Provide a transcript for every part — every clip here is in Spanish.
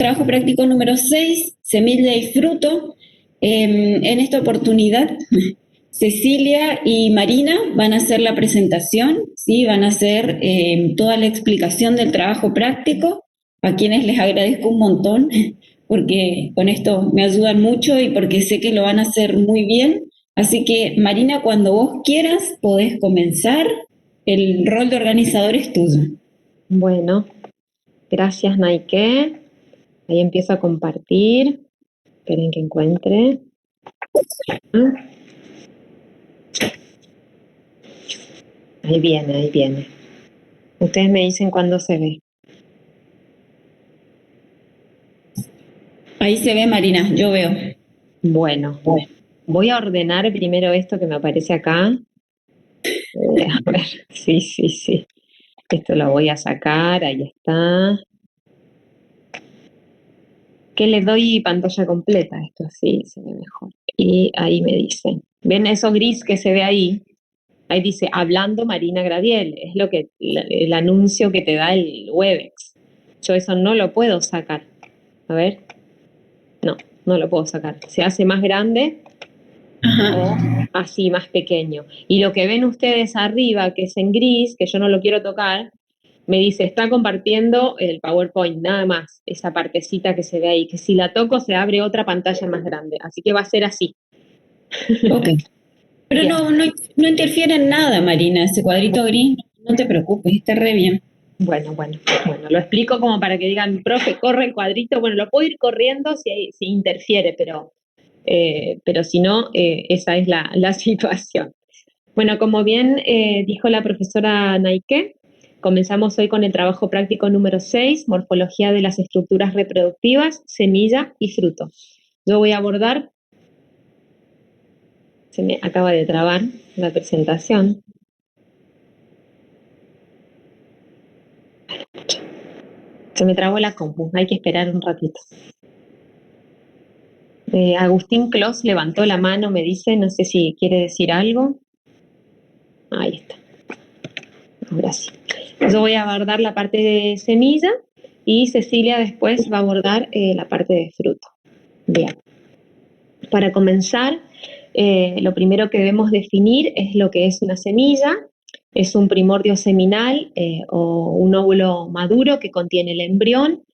Trabajo práctico número 6, semilla y fruto. En esta oportunidad, Cecilia y Marina van a hacer la presentación, ¿sí? Van a hacer toda la explicación del trabajo práctico, a quienes les agradezco un montón, porque con esto me ayudan mucho y porque sé que lo van a hacer muy bien. Así que, Marina, cuando vos quieras, podés comenzar. El rol de organizador es tuyo. Bueno, gracias Naike. Ahí empiezo a compartir. Esperen que encuentre. Ahí viene, ahí viene. Ustedes me dicen cuándo se ve. Ahí se ve, Marina, yo veo. Bueno, voy a ordenar primero esto que me aparece acá. A ver, sí. Esto lo voy a sacar, ahí está. Que le doy pantalla completa, esto así se ve mejor. Y ahí me dicen. ¿Ven eso gris que se ve ahí? Ahí dice, hablando Marina Gradiel, es lo que el anuncio que te da el Webex. Yo eso no lo puedo sacar. A ver. No lo puedo sacar. Se hace más grande o así más pequeño. Y lo que ven ustedes arriba, que es en gris, que yo no lo quiero tocar, me dice, está compartiendo el PowerPoint, nada más, esa partecita que se ve ahí, que si la toco se abre otra pantalla más grande. Así que va a ser así. Ok. Pero no interfiere en nada, Marina, ese cuadrito gris, no te preocupes, está re bien. Bueno, lo explico como para que digan, profe, corre el cuadrito. Bueno, lo puedo ir corriendo si interfiere, pero si no, esa es la situación. Bueno, como bien dijo la profesora Naike, comenzamos hoy con el trabajo práctico número 6, morfología de las estructuras reproductivas, semilla y fruto. Yo voy a abordar, se me acaba de trabar la presentación. Se me trabó la compu, hay que esperar un ratito. Agustín Clos levantó la mano, me dice, no sé si quiere decir algo. Ahí está. Ahora sí. Yo voy a abordar la parte de semilla y Cecilia después va a abordar la parte de fruto. Bien. Para comenzar, lo primero que debemos definir es lo que es una semilla. Es un primordio seminal o un óvulo maduro que contiene el embrión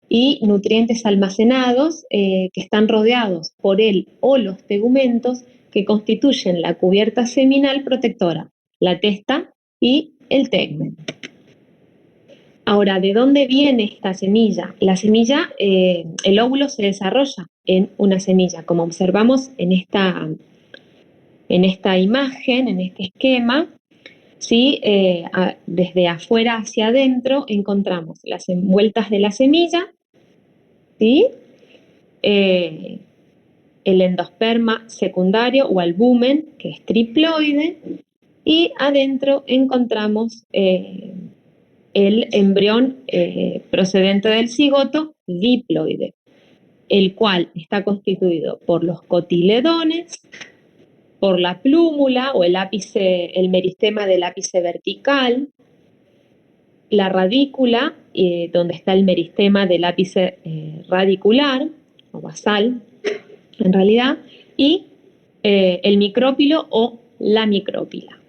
y nutrientes almacenados que están rodeados por él o los tegumentos que constituyen la cubierta seminal protectora, la testa y el tegmen. Ahora, ¿de dónde viene esta semilla? La semilla, el óvulo se desarrolla en una semilla, como observamos en esta imagen, en este esquema. ¿Sí? Desde afuera hacia adentro encontramos las envueltas de la semilla, ¿sí? El endosperma secundario o albumen, que es triploide, y adentro encontramos el embrión procedente del cigoto diploide, el cual está constituido por los cotiledones, por la plúmula o el meristema del ápice vertical, la radícula, donde está el meristema del ápice radicular o basal, en realidad, y el micrópilo o la micrópila.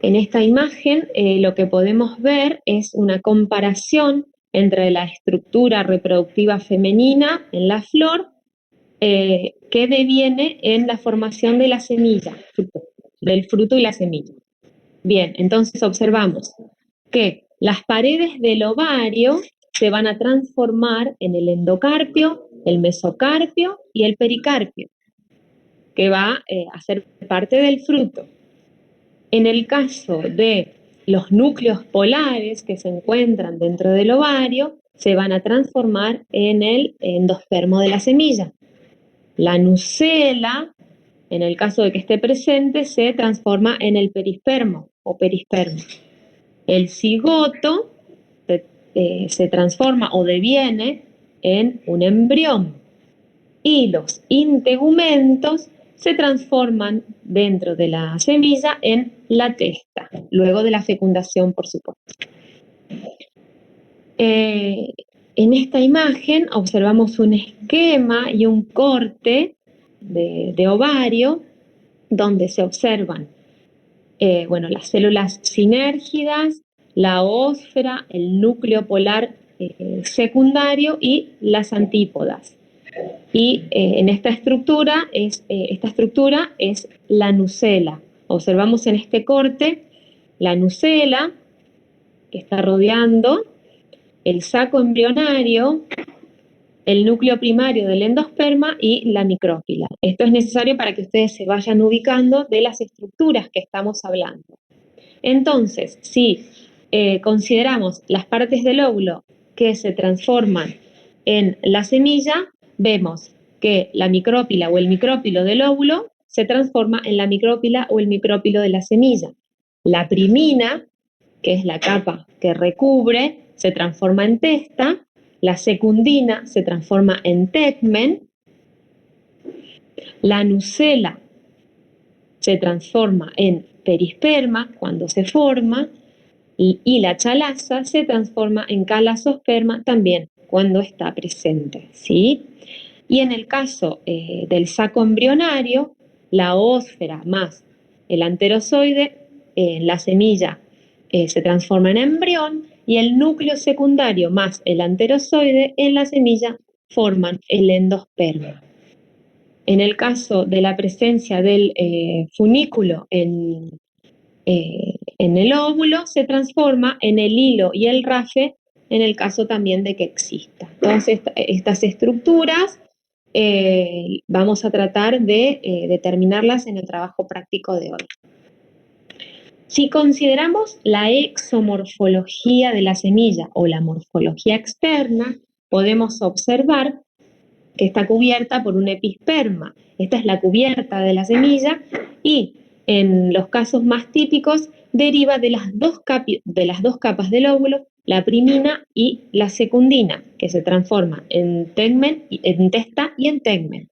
En esta imagen lo que podemos ver es una comparación entre la estructura reproductiva femenina en la flor que deviene en la formación de la semilla, del fruto y la semilla. Bien, entonces observamos que las paredes del ovario se van a transformar en el endocarpio, el mesocarpio y el pericarpio, que va a ser parte del fruto. En el caso de los núcleos polares que se encuentran dentro del ovario, se van a transformar en el endospermo de la semilla. La nucela, en el caso de que esté presente, se transforma en el perispermo o perispermo. El cigoto se transforma o deviene en un embrión y los integumentos se transforman dentro de la semilla en la testa, luego de la fecundación, por supuesto. En esta imagen observamos un esquema y un corte de ovario donde se observan las células sinérgidas, la ósfera, el núcleo polar secundario y las antípodas. Y en esta estructura es la nucela. Observamos en este corte la nucela que está rodeando el saco embrionario, el núcleo primario del endosperma y la micrófila. Esto es necesario para que ustedes se vayan ubicando de las estructuras que estamos hablando. Entonces, si consideramos las partes del óvulo que se transforman en la semilla, vemos que la micrópila o el micrópilo del óvulo se transforma en la micrópila o el micrópilo de la semilla. La primina, que es la capa que recubre, se transforma en testa. La secundina se transforma en tegmen. La nucela se transforma en perisperma cuando se forma. Y la chalaza se transforma en calasosperma también cuando está presente, ¿sí? Y en el caso del saco embrionario, la ósfera más el anterozoide, la semilla se transforma en embrión y el núcleo secundario más el anterozoide en la semilla forman el endosperma. En el caso de la presencia del funículo en el óvulo, se transforma en el hilo y el rafe en el caso también de que exista. Entonces, estas estructuras vamos a tratar de determinarlas en el trabajo práctico de hoy. Si consideramos la exomorfología de la semilla o la morfología externa, podemos observar que está cubierta por un episperma. Esta es la cubierta de la semilla y en los casos más típicos deriva de las dos capas del óvulo, la primina y la secundina, que se transforman en tegmen, en testa y en tegmen,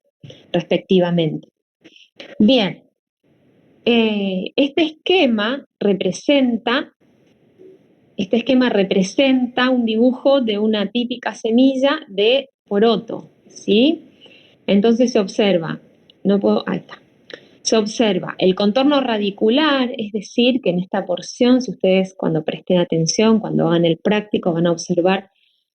respectivamente. Bien, este esquema representa un dibujo de una típica semilla de poroto, ¿sí? Entonces se observa, se observa el contorno radicular, es decir, que en esta porción, si ustedes cuando presten atención, cuando hagan el práctico, van a observar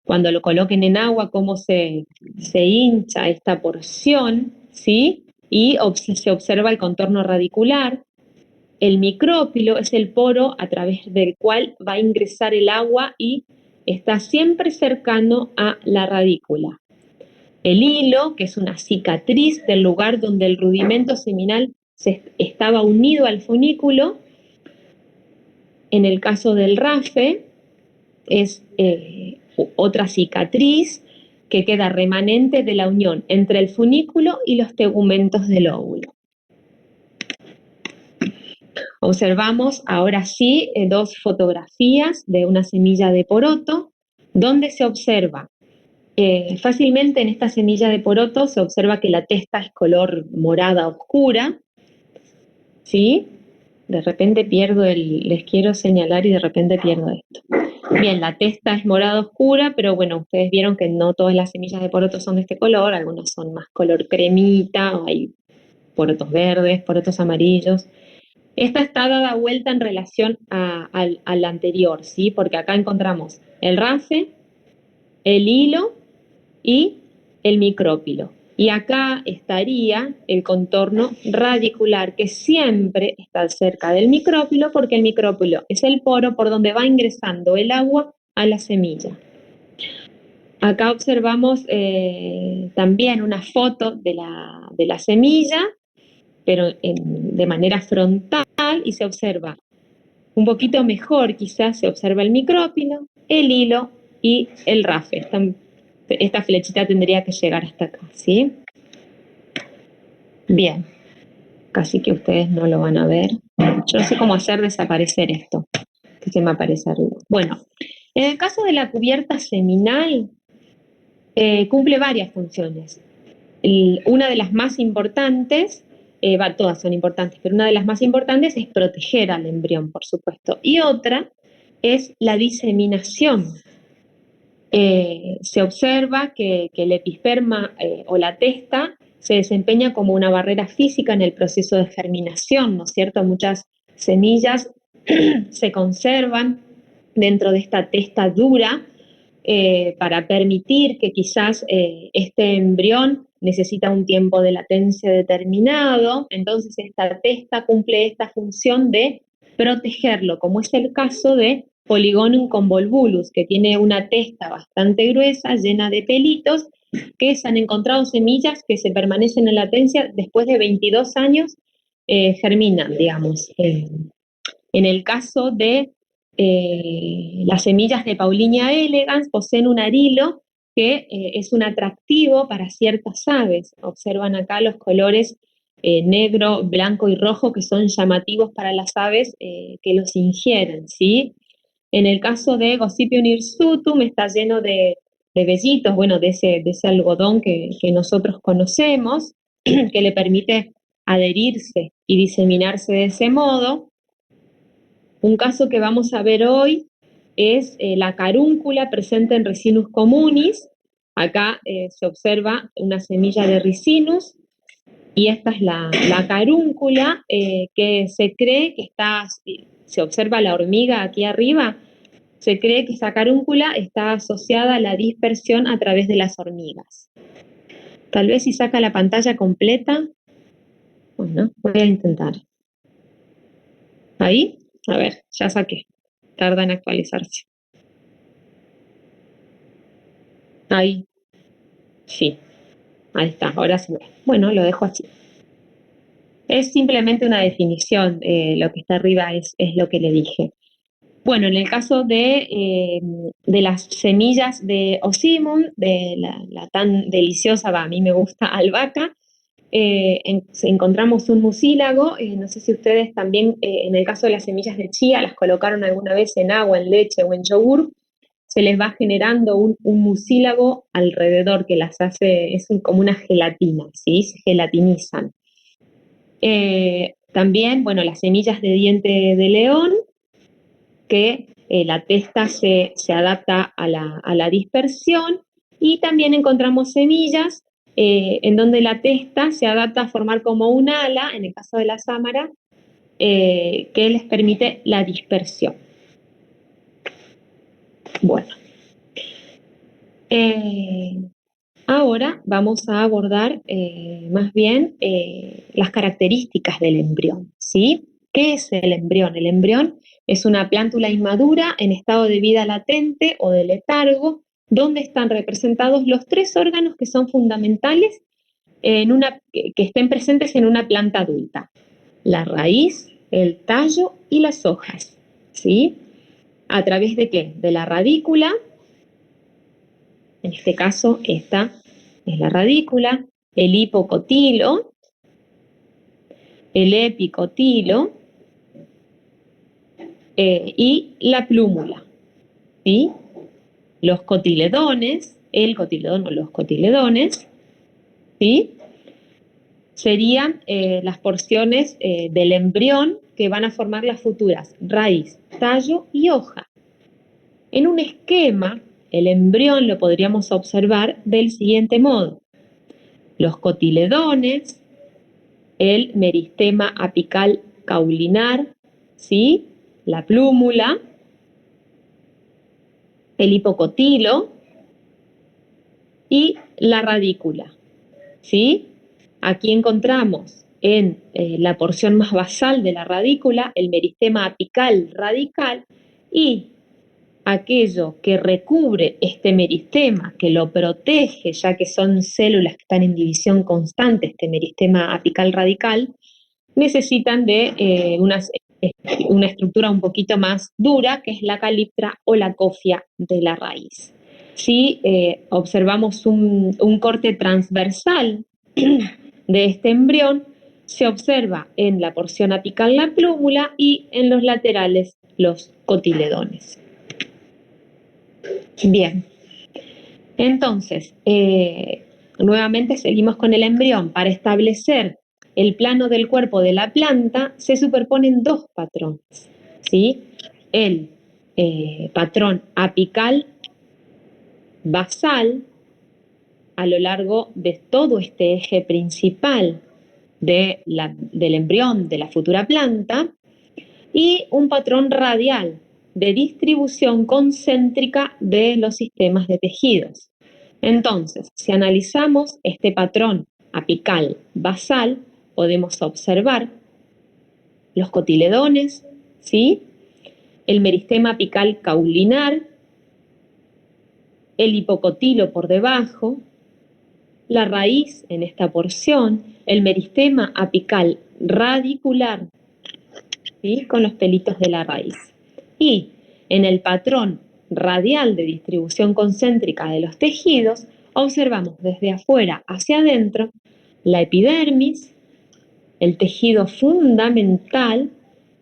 cuando lo coloquen en agua cómo se hincha esta porción, ¿sí? Y se observa el contorno radicular. El micrópilo es el poro a través del cual va a ingresar el agua y está siempre cercano a la radícula. El hilo, que es una cicatriz del lugar donde el rudimento seminal estaba unido al funículo. En el caso del rafe, es otra cicatriz que queda remanente de la unión entre el funículo y los tegumentos del óvulo. Observamos ahora sí dos fotografías de una semilla de poroto, donde se observa fácilmente en esta semilla de poroto se observa que la testa es color morada oscura, ¿sí? De repente les quiero señalar y de repente pierdo esto. Bien, la testa es morada oscura, pero bueno, ustedes vieron que no todas las semillas de poroto son de este color, algunas son más color cremita, o hay porotos verdes, porotos amarillos. Esta está dada vuelta en relación al anterior, ¿sí? Porque acá encontramos el rafe, el hilo y el micrópilo. Y acá estaría el contorno radicular, que siempre está cerca del micrópilo, porque el micrópilo es el poro por donde va ingresando el agua a la semilla. Acá observamos también una foto de la semilla, pero de manera frontal, y se observa un poquito mejor, quizás se observa el micrópilo, el hilo y el rafe. Esta flechita tendría que llegar hasta acá, ¿sí? Bien, casi que ustedes no lo van a ver. Yo no sé cómo hacer desaparecer esto, que se me aparece arriba. Bueno, en el caso de la cubierta seminal, cumple varias funciones. Una de las más importantes, todas son importantes, pero una de las más importantes es proteger al embrión, por supuesto. Y otra es la diseminación. se observa que el episperma o la testa se desempeña como una barrera física en el proceso de germinación, ¿no es cierto? Muchas semillas se conservan dentro de esta testa dura para permitir que quizás este embrión necesita un tiempo de latencia determinado, entonces esta testa cumple esta función de protegerlo, como es el caso de Polygonum convolvulus, que tiene una testa bastante gruesa, llena de pelitos, que se han encontrado semillas que se permanecen en latencia después de 22 años, germinan, digamos. En el caso de las semillas de Paulinia elegans, poseen un arilo que es un atractivo para ciertas aves. Observan acá los colores negro, blanco y rojo que son llamativos para las aves que los ingieren, ¿sí? En el caso de Gossypium hirsutum está lleno de vellitos, bueno, de ese algodón que nosotros conocemos, que le permite adherirse y diseminarse de ese modo. Un caso que vamos a ver hoy es la carúncula presente en Ricinus communis. Acá se observa una semilla de Ricinus y esta es la carúncula que se cree que está, se observa la hormiga aquí arriba, se cree que esa carúncula está asociada a la dispersión a través de las hormigas. Tal vez si saca la pantalla completa, bueno, voy a intentar. ¿Ahí? A ver, ya saqué. Tarda en actualizarse. Ahí. Sí. Ahí está, ahora sí. Bueno, lo dejo así. Es simplemente una definición, lo que está arriba es lo que le dije. Bueno, en el caso de las semillas de Ocimum, de la tan deliciosa, a mí me gusta albahaca, encontramos un mucílago, no sé si ustedes también, en el caso de las semillas de chía, las colocaron alguna vez en agua, en leche o en yogur, se les va generando un mucílago alrededor que las hace, es como una gelatina, ¿sí? Se gelatinizan. También, bueno, las semillas de diente de león, que la testa se adapta a la dispersión, y también encontramos semillas en donde la testa se adapta a formar como un ala, en el caso de la sámara, que les permite la dispersión. Bueno, ahora vamos a abordar más bien las características del embrión, ¿sí? ¿Qué es el embrión? El embrión es una plántula inmadura en estado de vida latente o de letargo, donde están representados los tres órganos que son fundamentales que estén presentes en una planta adulta: la raíz, el tallo y las hojas, ¿sí? ¿A través de qué? De la radícula. En este caso, esta es la radícula, el hipocotilo, el epicotilo y la plúmula, ¿sí? Los cotiledones, el cotiledón o los cotiledones, ¿sí? Serían las porciones del embrión que van a formar las futuras raíz, tallo y hoja. En un esquema, el embrión lo podríamos observar del siguiente modo: los cotiledones, el meristema apical caulinar, ¿sí? La plúmula, el hipocotilo y la radícula, ¿sí? Aquí encontramos en la porción más basal de la radícula el meristema apical radical, y aquello que recubre este meristema, que lo protege, ya que son células que están en división constante, este meristema apical radical, necesitan de una estructura un poquito más dura, que es la caliptra o la cofia de la raíz. Si observamos un corte transversal de este embrión, se observa en la porción apical la plúmula y en los laterales los cotiledones. Bien, entonces, nuevamente seguimos con el embrión. Para establecer el plano del cuerpo de la planta se superponen dos patrones, ¿sí? El patrón apical basal a lo largo de todo este eje principal del embrión de la futura planta, y un patrón radial de distribución concéntrica de los sistemas de tejidos. Entonces, si analizamos este patrón apical basal, podemos observar los cotiledones, ¿sí? El meristema apical caulinar, el hipocotilo por debajo, la raíz en esta porción, el meristema apical radicular, ¿sí? Con los pelitos de la raíz. Y en el patrón radial de distribución concéntrica de los tejidos, observamos desde afuera hacia adentro la epidermis, el tejido fundamental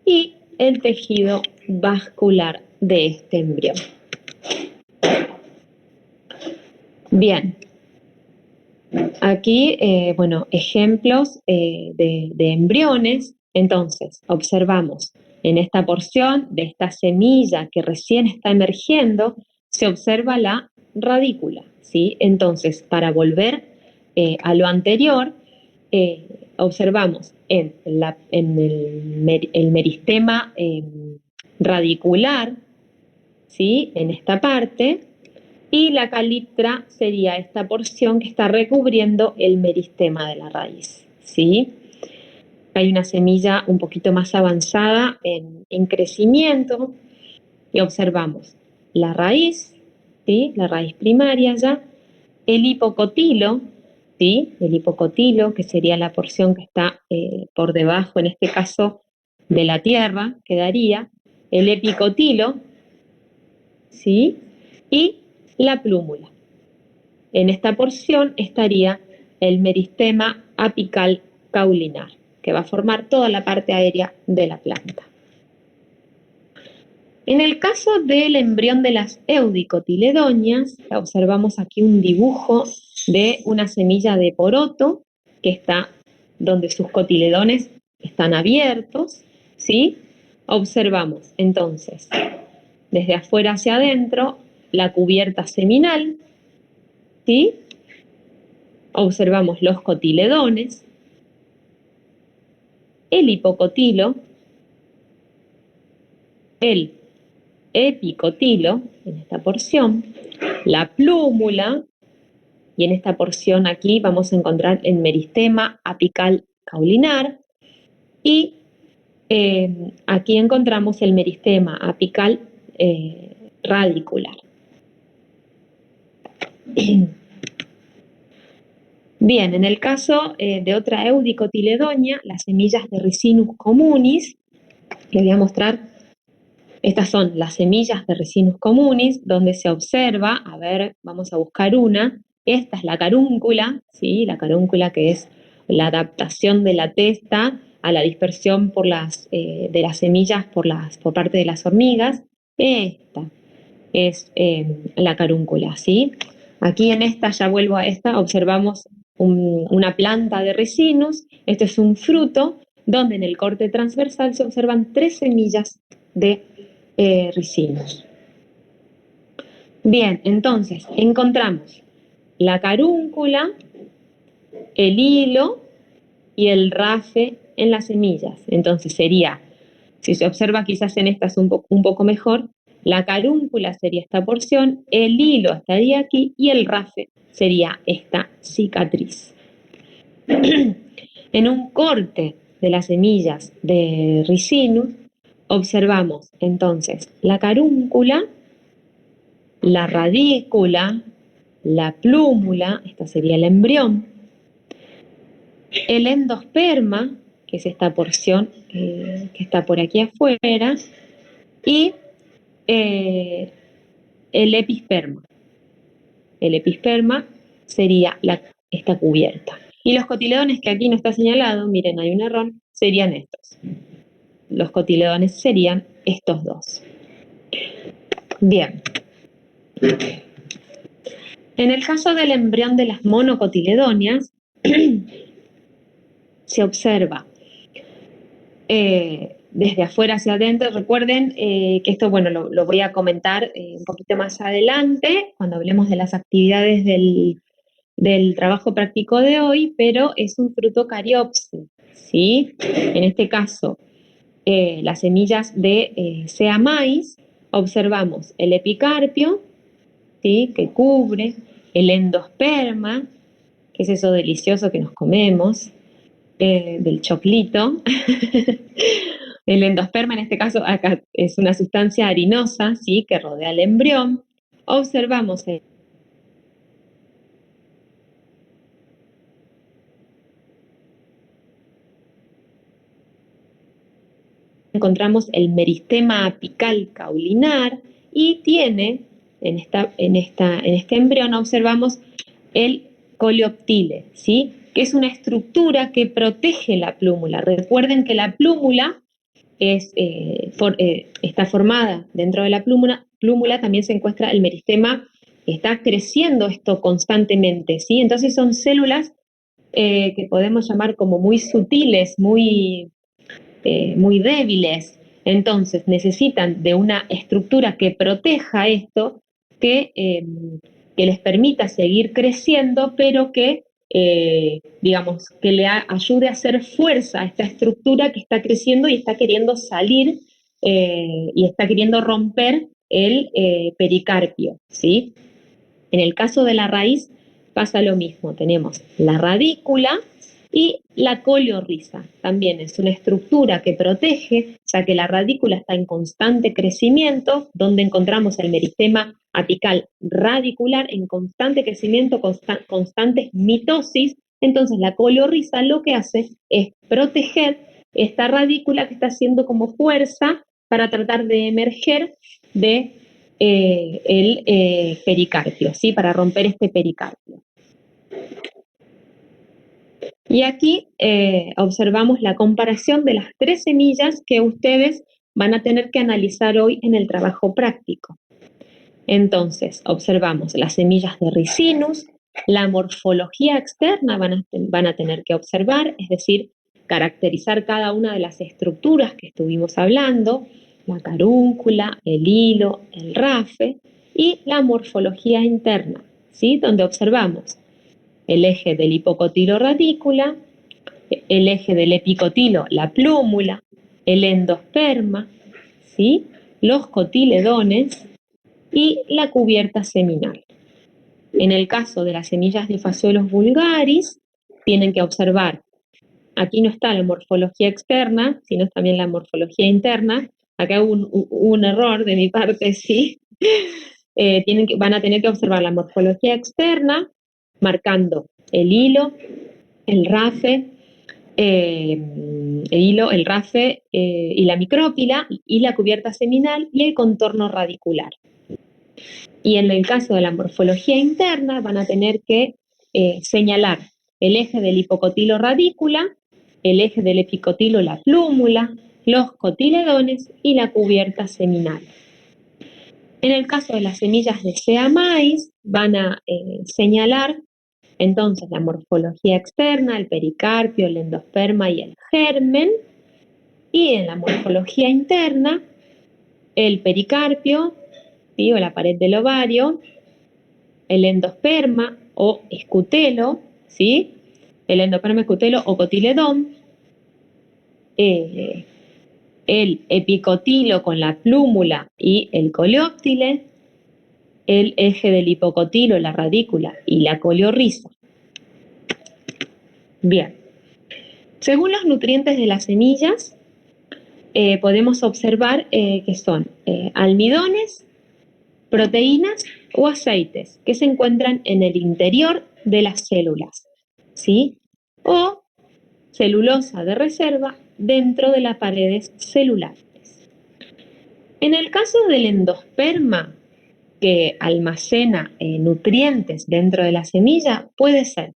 y el tejido vascular de este embrión. Bien, aquí, bueno, ejemplos de embriones. Entonces, observamos en esta porción de esta semilla que recién está emergiendo, se observa la radícula, ¿sí? Entonces, para volver a lo anterior, observamos en el meristema radicular, ¿sí? En esta parte, y la caliptra sería esta porción que está recubriendo el meristema de la raíz, ¿sí? Hay una semilla un poquito más avanzada en crecimiento y observamos la raíz, ¿sí? La raíz primaria ya, el hipocotilo, ¿sí? El hipocotilo, que sería la porción que está por debajo, en este caso, de la tierra, quedaría, el epicotilo, ¿sí? Y la plúmula. En esta porción estaría el meristema apical caulinar, que va a formar toda la parte aérea de la planta. En el caso del embrión de las eudicotiledonias, observamos aquí un dibujo de una semilla de poroto que está donde sus cotiledones están abiertos, ¿sí? Observamos entonces desde afuera hacia adentro la cubierta seminal, ¿sí? Observamos los cotiledones, el hipocotilo, el epicotilo, en esta porción, la plúmula, y en esta porción aquí vamos a encontrar el meristema apical caulinar, y aquí encontramos el meristema apical radicular. Bien, en el caso de otra eudicotiledonia, las semillas de Ricinus communis, les voy a mostrar. Estas son las semillas de Ricinus communis, donde se observa, a ver, vamos a buscar una. Esta es la carúncula, ¿sí? La carúncula, que es la adaptación de la testa a la dispersión de las semillas por parte de las hormigas. Esta es la carúncula, ¿sí? Aquí en esta, ya vuelvo a esta, observamos una planta de Ricinus. Este es un fruto donde en el corte transversal se observan 3 semillas de Ricinus. Bien, entonces encontramos la carúncula, el hilo y el rafe en las semillas. Entonces sería, si se observa quizás en estas un poco mejor, la carúncula sería esta porción, el hilo estaría aquí y el rafe sería esta cicatriz. En un corte de las semillas de Ricinus observamos entonces la carúncula, la radícula, la plúmula, esta sería el embrión, el endosperma, que es esta porción que está por aquí afuera, y el episperma. El episperma sería esta cubierta. Y los cotiledones, que aquí no está señalado, miren, hay un error, serían estos. Los cotiledones serían estos dos. Bien. En el caso del embrión de las monocotiledonias, se observa desde afuera hacia adentro. Recuerden que esto, bueno, lo voy a comentar un poquito más adelante, cuando hablemos de las actividades del trabajo práctico de hoy, pero es un fruto cariopsis, ¿sí? En este caso, las semillas de sea maíz, observamos el epicarpio, ¿sí? Que cubre, el endosperma, que es eso delicioso que nos comemos, del choclito. El endosperma, en este caso, acá es una sustancia harinosa, ¿sí? Que rodea el embrión. Observamos encontramos el meristema apical caulinar y tiene, en este embrión observamos el coleoptile, ¿sí? Que es una estructura que protege la plúmula. Recuerden que la plúmula está formada dentro de la plúmula también se encuentra el meristema, está creciendo esto constantemente, ¿sí? Entonces son células que podemos llamar como muy sutiles, muy débiles. Entonces necesitan de una estructura que proteja esto, que les permita seguir creciendo, pero que, digamos, que le ayude a hacer fuerza a esta estructura que está creciendo y está queriendo salir y está queriendo romper el pericarpio, ¿sí? En el caso de la raíz pasa lo mismo, tenemos la radícula y la coleorrisa. También es una estructura que protege, ya que la radícula está en constante crecimiento, donde encontramos el meristema apical radicular en constante crecimiento, constante mitosis. Entonces la coleorrisa lo que hace es proteger esta radícula que está haciendo como fuerza para tratar de emerger de el pericarpio, ¿sí? Para romper este pericarpio. Y aquí observamos la comparación de las 3 semillas que ustedes van a tener que analizar hoy en el trabajo práctico. Entonces, observamos las semillas de Ricinus, la morfología externa van a tener que observar, es decir, caracterizar cada una de las estructuras que estuvimos hablando, la carúncula, el hilo, el rafe, y la morfología interna, ¿sí? Donde observamos el eje del hipocotilo radícula, el eje del epicotilo, la plúmula, el endosperma, ¿sí? Los cotiledones y la cubierta seminal. En el caso de las semillas de Phaseolus vulgaris, tienen que observar, aquí no está la morfología externa, sino también la morfología interna. Acá hubo un error de mi parte, sí. Van a tener que observar la morfología externa, marcando el hilo, el rafe, el rafe y la micrópila, y la cubierta seminal y el contorno radicular. Y en el caso de la morfología interna van a tener que señalar el eje del hipocotilo radícula, el eje del epicotilo la plúmula, los cotiledones y la cubierta seminal. En el caso de las semillas de sea maíz van a señalar entonces la morfología externa, el pericarpio, el endosperma y el germen. Y en la morfología interna, el pericarpio, ¿sí? O la pared del ovario, el endosperma o escutelo, ¿sí? El endosperma, escutelo o cotiledón, el epicotilo con la plúmula y el coleóptile, el eje del hipocotilo, la radícula y la coleorrisa. Bien. Según los nutrientes de las semillas, podemos observar que son almidones, proteínas o aceites que se encuentran en el interior de las células, ¿sí? O celulosa de reserva dentro de las paredes celulares. En el caso del endosperma, que almacena nutrientes dentro de la semilla, puede ser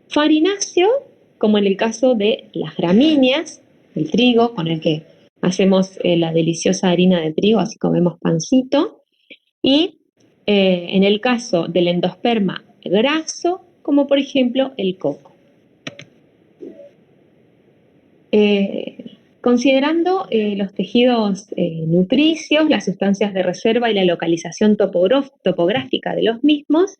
farináceo, como en el caso de las gramíneas, el trigo, con el que hacemos la deliciosa harina de trigo, así comemos pancito, y en el caso del endosperma graso, como por ejemplo el coco. Considerando los tejidos nutricios, las sustancias de reserva y la localización topográfica de los mismos,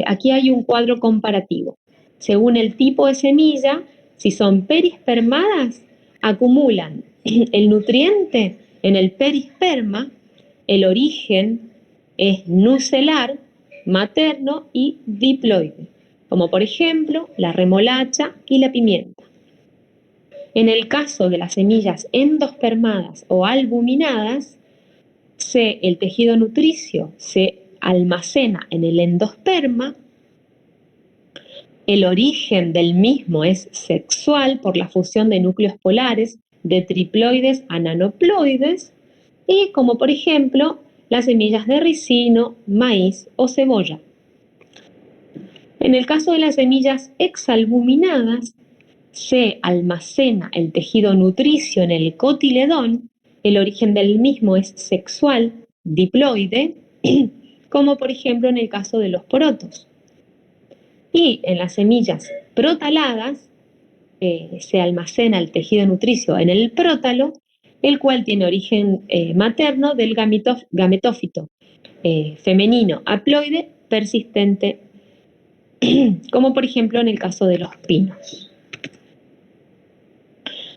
aquí hay un cuadro comparativo. Según el tipo de semilla, si son perispermadas, acumulan el nutriente en el perisperma, el origen es nucelar, materno y diploide, como por ejemplo la remolacha y la pimienta. En el caso de las semillas endospermadas o albuminadas, el tejido nutricio se almacena en el endosperma, el origen del mismo es sexual por la fusión de núcleos polares de triploides a nanoploides, y como por ejemplo las semillas de ricino, maíz o cebolla. En el caso de las semillas exalbuminadas, se almacena el tejido nutricio en el cotiledón, el origen del mismo es sexual, diploide, como por ejemplo en el caso de los porotos. Y en las semillas protaladas se almacena el tejido nutricio en el prótalo, el cual tiene origen materno del gametófito femenino haploide persistente, como por ejemplo en el caso de los pinos.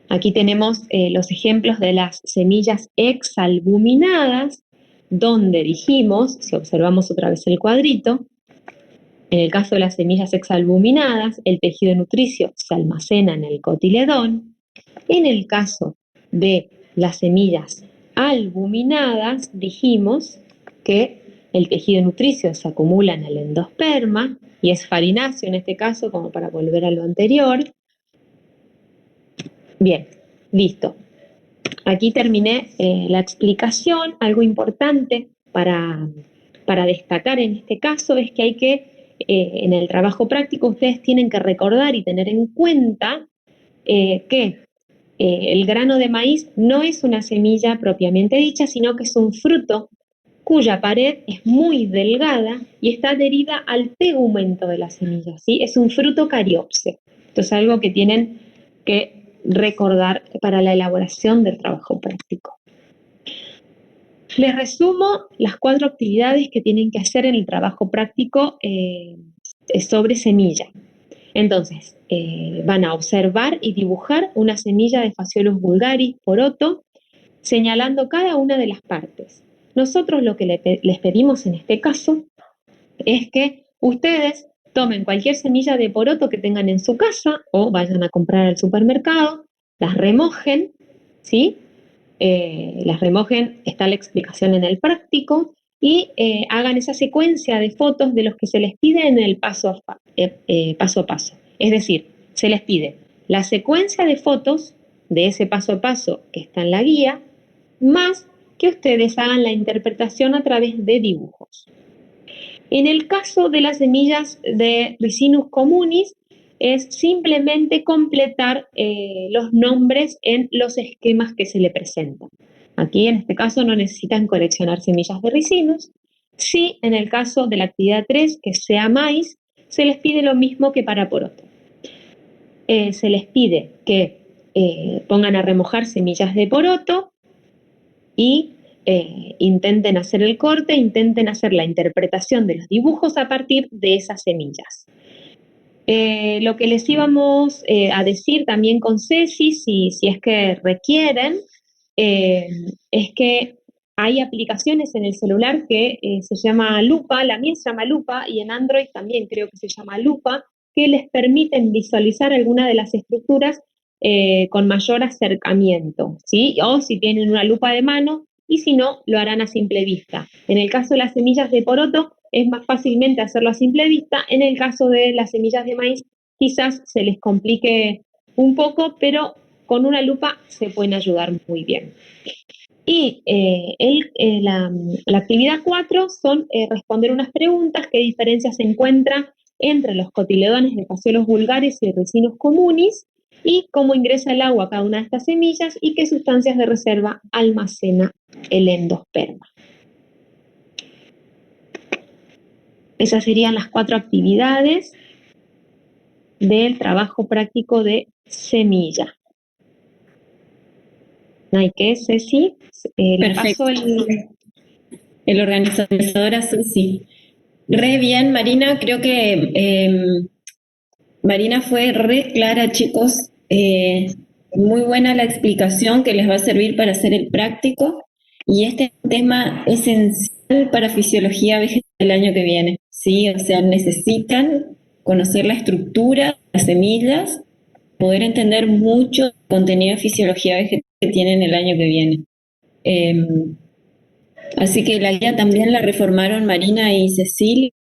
Aquí tenemos los ejemplos de las semillas exalbuminadas, donde dijimos, si observamos otra vez el cuadrito, en el caso de las semillas exalbuminadas, el tejido nutricio se almacena en el cotiledón. En el caso de las semillas albuminadas, dijimos que el tejido nutricio se acumula en el endosperma, y es farináceo en este caso, como para volver a lo anterior. Bien, listo. Aquí terminé la explicación. Algo importante para destacar en este caso es que hay que, en el trabajo práctico, ustedes tienen que recordar y tener en cuenta que el grano de maíz no es una semilla propiamente dicha, sino que es un fruto cuya pared es muy delgada y está adherida al tegumento de la semilla, ¿sí? Es un fruto cariopse. Esto es algo que tienen que recordar para la elaboración del trabajo práctico. Les resumo las 4 actividades que tienen que hacer en el trabajo práctico sobre semilla. Entonces, van a observar y dibujar una semilla de Phaseolus vulgaris poroto, señalando cada una de las partes. Nosotros lo que les pedimos en este caso es que ustedes tomen cualquier semilla de poroto que tengan en su casa o vayan a comprar al supermercado, las remojen, ¿sí? Las remojen, está la explicación en el práctico, y hagan esa secuencia de fotos de los que se les pide en el paso a paso. Es decir, se les pide la secuencia de fotos de ese paso a paso que está en la guía, más que ustedes hagan la interpretación a través de dibujos. En el caso de las semillas de Ricinus communis, es simplemente completar los nombres en los esquemas que se le presentan. Aquí, en este caso, no necesitan coleccionar semillas de Ricinus. Sí, en el caso de la actividad 3, que sea maíz, se les pide lo mismo que para poroto. Se les pide que pongan a remojar semillas de poroto y intenten hacer el corte, intenten hacer la interpretación de los dibujos a partir de esas semillas. Lo que les íbamos a decir también con Ceci, si es que requieren, es que hay aplicaciones en el celular que se llama Lupa, la mía se llama Lupa, y en Android también creo que se llama Lupa, que les permiten visualizar alguna de las estructuras con mayor acercamiento, ¿sí? O si tienen una lupa de mano, y si no, lo harán a simple vista. En el caso de las semillas de poroto, es más fácilmente hacerlo a simple vista. En el caso de las semillas de maíz, quizás se les complique un poco, pero con una lupa se pueden ayudar muy bien. Y la actividad 4 son responder unas preguntas: qué diferencias se encuentran entre los cotiledones de Phaseolus vulgaris y Ricinus communis, y cómo ingresa el agua a cada una de estas semillas, y qué sustancias de reserva almacena el endosperma. Esas serían las 4 actividades del trabajo práctico de semilla. Nike, Ceci, le Perfecto. paso El organizador azul, sí. Re bien, Marina, creo que Marina fue re clara, chicos. Muy buena la explicación que les va a servir para hacer el práctico. Y este es un tema esencial para fisiología vegetal el año que viene. ¿Sí? O sea, necesitan conocer la estructura de las semillas, poder entender mucho el contenido de fisiología vegetal que tienen el año que viene. Así que la guía también la reformaron Marina y Cecilia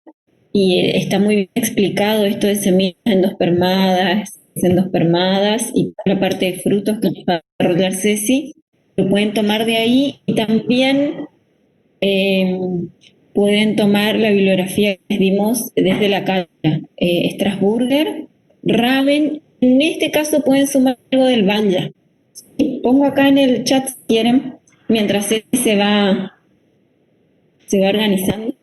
y está muy bien explicado esto de semillas endospermadas y la parte de frutos que nos va a desarrollar Ceci. Lo pueden tomar de ahí y también eh, pueden tomar la bibliografía que les dimos desde la cátedra. Strasburger, Raven, en este caso pueden sumar algo del Banya. Pongo acá en el chat si quieren, mientras Ceci se va organizando.